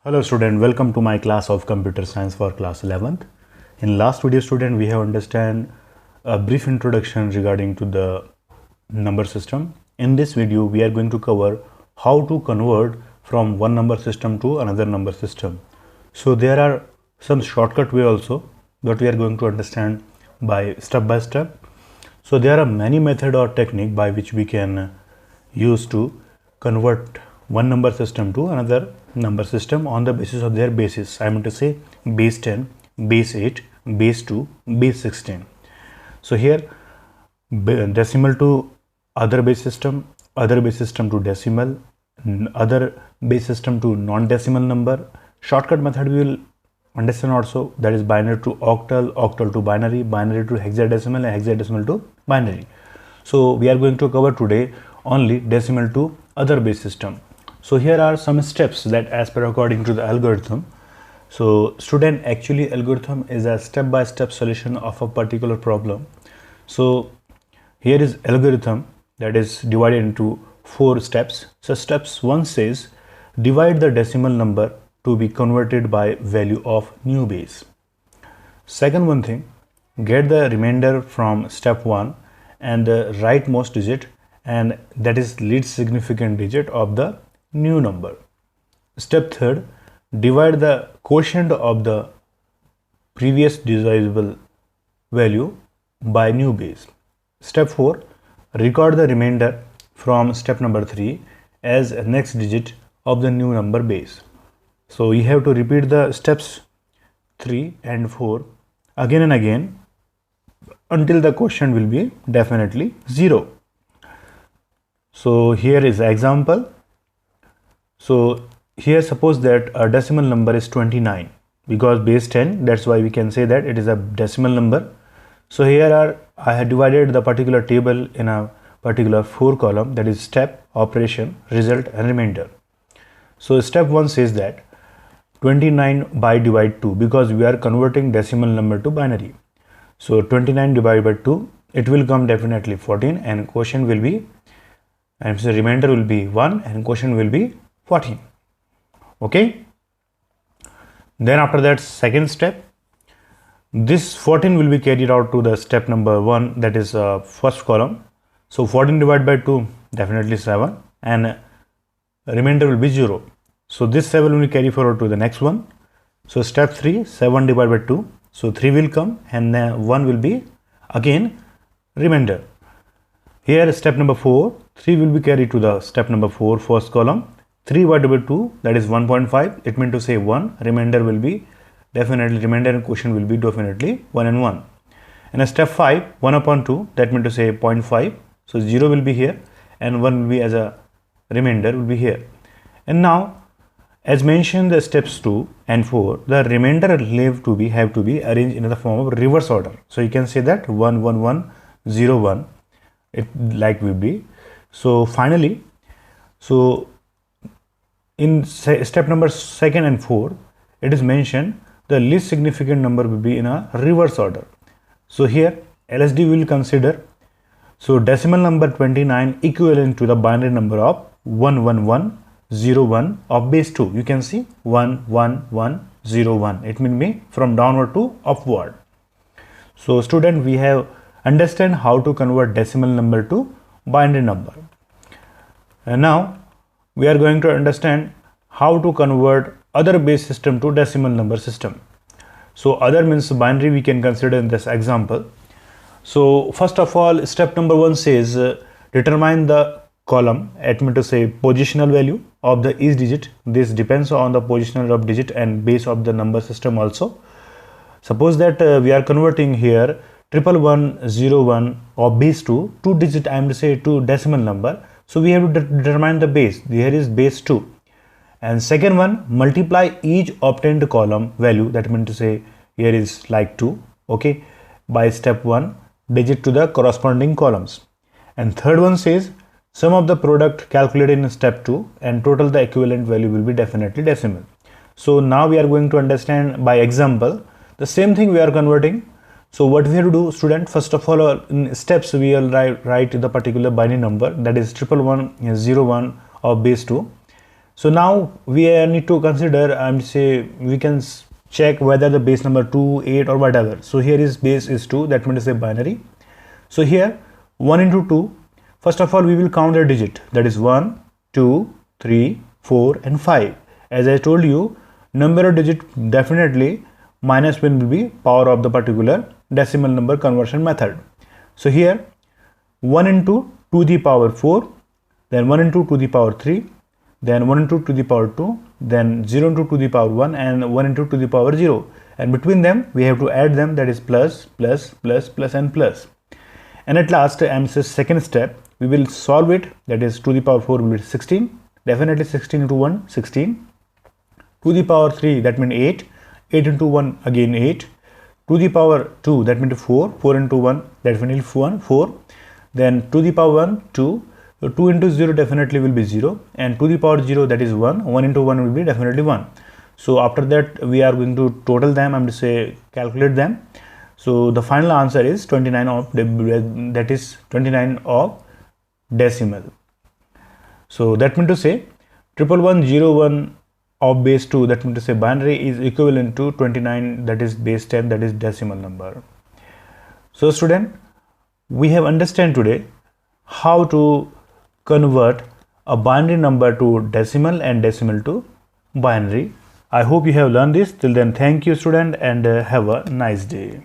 Hello student, welcome to my class of computer science for class 11th. In last video student, we have understand a brief introduction regarding to the number system. In this video, we are going to cover how to convert from one number system to another number system. So there are some shortcut way also that we are going to understand by step. So there are many method or technique by which we can use to convert one number system to another number system on the basis of their basis. I mean to say base 10, base 8, base 2, base 16. So here decimal to other base system to decimal, other base system to non-decimal number. Shortcut method we will understand also, that is binary to octal, octal to binary, binary to hexadecimal, and hexadecimal to binary. So we are going to cover today only decimal to other base system. So here are some steps that as per according to the algorithm. So student, actually algorithm is a step-by-step solution of a particular problem. So here is algorithm that is divided into 4 steps. So steps 1 says divide the decimal number to be converted by value of new base. Second one thing, get the remainder from step 1 and the rightmost digit, and that is least significant digit of the new number. Step 3, divide the quotient of the previous divisible value by new base. Step 4, record the remainder from step number 3 as next digit of the new number base. So you have to repeat the steps 3 and 4 again and again until the quotient will be definitely 0. So here is the example. So here suppose that a decimal number is 29 because base 10, that's why we can say that it is a decimal number. So here I have divided the particular table in a particular 4 column, that is step, operation, result and remainder. So step 1 says that 29 by divide 2 because we are converting decimal number to binary. So 29 divided by 2, it will come definitely 14 and quotient will be, and so remainder will be 1 and quotient will be 14. Okay. Then after that, second step, this 14 will be carried out to the step number 1, that is first column. So 14 divided by 2, definitely 7, and remainder will be 0. So this 7 will be carried forward to the next one. So step 3, 7 divided by 2, so 3 will come and then 1 will be again remainder. Here step number 4, 3 will be carried to the step number 4 first column. 3 divided by 2, that is 1.5, it means to say 1, remainder will be definitely, remainder and quotient will be definitely 1 and 1. And a step 5, 1 upon 2, that means to say 0.5, so 0 will be here and 1 will be as a remainder will be here. And now as mentioned the steps 2 and 4, the remainder have to be arranged in the form of reverse order. So you can say that 1 1 1 0 1, it like will be. So finally, so in step number 2nd and 4, it is mentioned the least significant number will be in a reverse order. So here LSD will consider, so decimal number 29 equivalent to the binary number of 11101 of base 2. You can see 11101. It means be from downward to upward. So student, we have understand how to convert decimal number to binary number. And now we are going to understand how to convert other base system to decimal number system. So other means binary we can consider in this example. So first of all, step number 1 says determine the column, it means to say positional value of the each digit. This depends on the positional of digit and base of the number system also. Suppose that we are converting here 11101 of base 2 digit, I am to say to decimal number. So we have to determine the base. Here is base 2. And second one, multiply each obtained column value, that means to say here is like 2, okay, by step 1 digit to the corresponding columns. And third one says sum of the product calculated in step 2 and total the equivalent value will be definitely decimal. So now we are going to understand by example the same thing we are converting. So what we have to do, student, first of all in steps we will write the particular binary number, that is 11101 of base 2. So now we need to consider say we can check whether the base number 2, 8 or whatever. So here is base is 2, that means a binary. So here 1 into 2, first of all we will count a digit, that is 1, 2, 3, 4 and 5. As I told you, number of digit definitely minus 1 will be power of the particular decimal number conversion method. So here 1 into 2 to the power 4, then 1 into 2 to the power 3, then 1 into 2 to the power 2, then 0 into 2 to the power 1 and 1 into 2 to the power 0, and between them we have to add them, that is plus, plus, plus, plus and plus. And at last second step we will solve it, that is 2 to the power 4 will be 16, definitely 16 into 1 16, 2 to the power 3 that means 8, 8 into 1 again 8, 2 to the power 2 that means 4, 4 into 1 that means 4, then 2 to the power 1 2, so 2 into 0 definitely will be 0, and 2 to the power 0 that is 1, 1 into 1 will be definitely 1. So after that we are going to total them, I'm going to say calculate them. So the final answer is 29 of, that is 29 of decimal. So that means to say 11101 of base 2, that means to say binary, is equivalent to 29, that is base 10, that is decimal number. So student, we have understand today how to convert a binary number to decimal and decimal to binary. I hope you have learned this. Till then, thank you student, and have a nice day.